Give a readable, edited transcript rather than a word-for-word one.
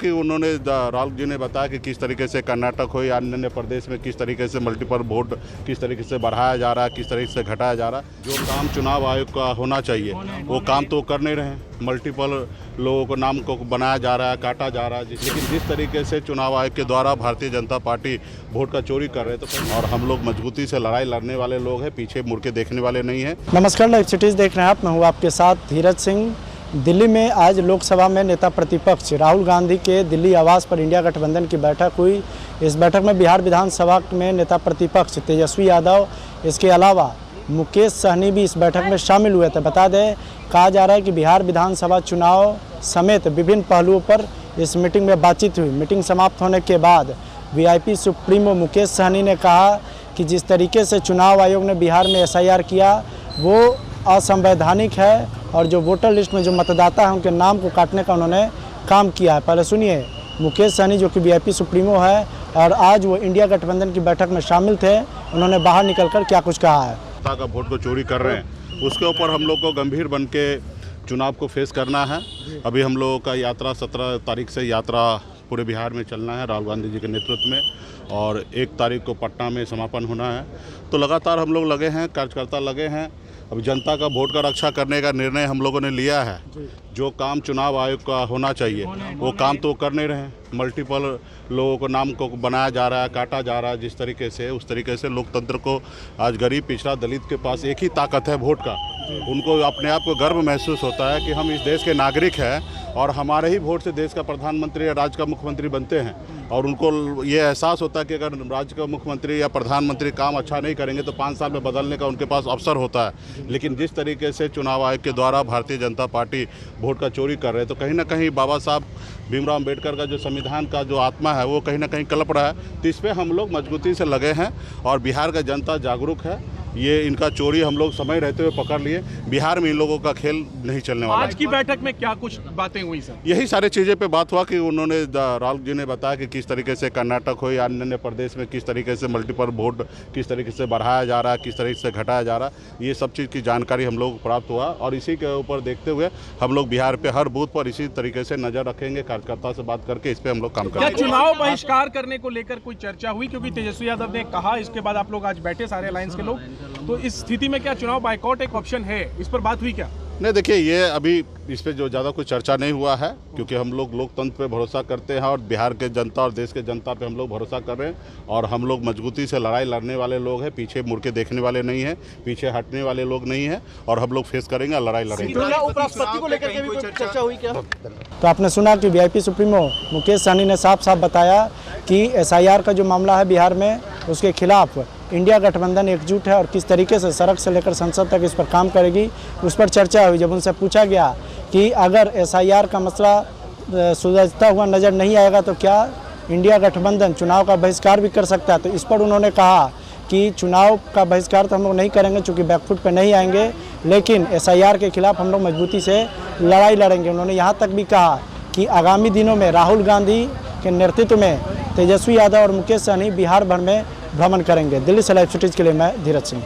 कि उन्होंने राहुल जी ने बताया कि किस तरीके से कर्नाटक हो या अन्य प्रदेश में किस तरीके से मल्टीपल वोट किस तरीके से बढ़ाया जा रहा है, किस तरीके से घटाया जा रहा है। जो काम चुनाव आयोग का होना चाहिए वो काम तो कर नहीं रहे। मल्टीपल लोगों को नाम को बनाया जा रहा है, काटा जा रहा है। लेकिन जिस तरीके से चुनाव आयोग के द्वारा भारतीय जनता पार्टी वोट का चोरी कर रहे थे और हम लोग मजबूती से लड़ाई लड़ने वाले लोग हैं, पीछे मुड़ के देखने वाले नहीं हैं। नमस्कार, लाइव सिटीज़ देख रहे हैं आप। मैं हूँ आपके साथ धीरज सिंह। दिल्ली में आज लोकसभा में नेता प्रतिपक्ष राहुल गांधी के दिल्ली आवास पर इंडिया गठबंधन की बैठक हुई। इस बैठक में बिहार विधानसभा में नेता प्रतिपक्ष तेजस्वी यादव, इसके अलावा मुकेश सहनी भी इस बैठक में शामिल हुए थे। बता दें, कहा जा रहा है कि बिहार विधानसभा चुनाव समेत विभिन्न पहलुओं पर इस मीटिंग में बातचीत हुई। मीटिंग समाप्त होने के बाद वीआईपी सुप्रीमो मुकेश सहनी ने कहा कि जिस तरीके से चुनाव आयोग ने बिहार में एसआईआर किया वो असंवैधानिक है और जो वोटर लिस्ट में जो मतदाता हैं उनके नाम को काटने का उन्होंने काम किया है। पहले सुनिए मुकेश सहनी जो कि वीआईपी सुप्रीमो है और आज वो इंडिया गठबंधन की बैठक में शामिल थे, उन्होंने बाहर निकलकर क्या कुछ कहा है। का वोट को चोरी कर रहे हैं, उसके ऊपर हम लोग को गंभीर बन के चुनाव को फेस करना है। अभी हम लोगों का यात्रा 17 तारीख से यात्रा पूरे बिहार में चलना है राहुल गांधी जी के नेतृत्व में, और 1 तारीख को पटना में समापन होना है। तो लगातार हम लोग लगे हैं, कार्यकर्ता लगे हैं। अब जनता का वोट का रक्षा करने का निर्णय हम लोगों ने लिया है। जो काम चुनाव आयोग का होना चाहिए वो काम तो कर नहीं रहे। मल्टीपल लोगों को नाम को बनाया जा रहा है, काटा जा रहा है। जिस तरीके से उस तरीके से लोकतंत्र को आज गरीब, पिछड़ा, दलित के पास एक ही ताकत है, वोट का। उनको अपने आप को गर्व महसूस होता है कि हम इस देश के नागरिक हैं और हमारे ही वोट से देश का प्रधानमंत्री या राज्य का मुख्यमंत्री बनते हैं। और उनको ये एहसास होता है कि अगर राज्य का मुख्यमंत्री या प्रधानमंत्री काम अच्छा नहीं करेंगे तो 5 साल में बदलने का उनके पास अवसर होता है। लेकिन जिस तरीके से चुनाव आयोग के द्वारा भारतीय जनता पार्टी वोट का चोरी कर रहे हैं, तो कहीं ना कहीं बाबा साहब भीमराव अम्बेडकर का जो संविधान का जो आत्मा है वो कहीं ना कहीं कलप रहा है। तो इस पर हम लोग मजबूती से लगे हैं और बिहार का जनता जागरूक है। ये इनका चोरी हम लोग समय रहते हुए पकड़ लिए। बिहार में इन लोगों का खेल नहीं चलने वाला। आज की बैठक में क्या कुछ बातें हुई सर? यही सारी चीज़ें पे बात हुआ कि उन्होंने राहुल जी ने बताया कि किस तरीके से कर्नाटक हो या अन्य प्रदेश में किस तरीके से मल्टीपल वोट किस तरीके से बढ़ाया जा रहा है, किस तरीके से घटाया जा रहा है। ये सब चीज़ की जानकारी हम लोग प्राप्त हुआ और इसी के ऊपर देखते हुए हम लोग बिहार पे हर बूथ पर इसी तरीके से नज़र रखेंगे। कार्यकर्ता से बात करके इस पर हम लोग काम करेंगे। चुनाव बहिष्कार करने को लेकर कोई चर्चा हुई? क्योंकि तेजस्वी यादव ने कहा, इसके बाद आप लोग आज बैठे सारे अलायंस के लोग, तो इस स्थिति में क्या चुनाव बायकॉट एक ऑप्शन है? इस पर बात हुई क्या? नहीं, देखिए, ये अभी इस पे जो ज़्यादा कोई चर्चा नहीं हुआ है क्योंकि हम लोग लोकतंत्र पे भरोसा करते हैं और बिहार के जनता और देश के जनता पे हम लोग भरोसा कर रहे हैं और हम लोग मजबूती से लड़ाई लड़ने वाले लोग हैं, पीछे मुड़ के देखने वाले नहीं हैं, पीछे हटने वाले लोग नहीं हैं और हम लोग फेस करेंगे, लड़ाई लड़ेंगे। उपराष्ट्रपति को लेकर के भी कोई चर्चा हुई क्या? तो आपने सुना कि वीआईपी सुप्रीमो मुकेश सहनी ने साफ साफ बताया कि एसआईआर का जो मामला है बिहार में, उसके खिलाफ इंडिया गठबंधन एकजुट है और किस तरीके से सड़क से लेकर संसद तक इस पर काम करेगी, उस पर चर्चा हुई। जब उनसे पूछा गया कि अगर एसआईआर का मसला सुलझता हुआ नज़र नहीं आएगा तो क्या इंडिया गठबंधन चुनाव का बहिष्कार भी कर सकता है, तो इस पर उन्होंने कहा कि चुनाव का बहिष्कार तो हम लोग नहीं करेंगे चूँकि बैकफुट पर नहीं आएंगे, लेकिन एसआईआर के खिलाफ हम लोग मजबूती से लड़ाई लड़ेंगे। उन्होंने यहाँ तक भी कहा कि आगामी दिनों में राहुल गांधी के नेतृत्व में तेजस्वी यादव और मुकेश सहनी बिहार भर में भ्रमण करेंगे। दिल्ली से लाइव सिटीज़ के लिए मैं धीरज सिंह।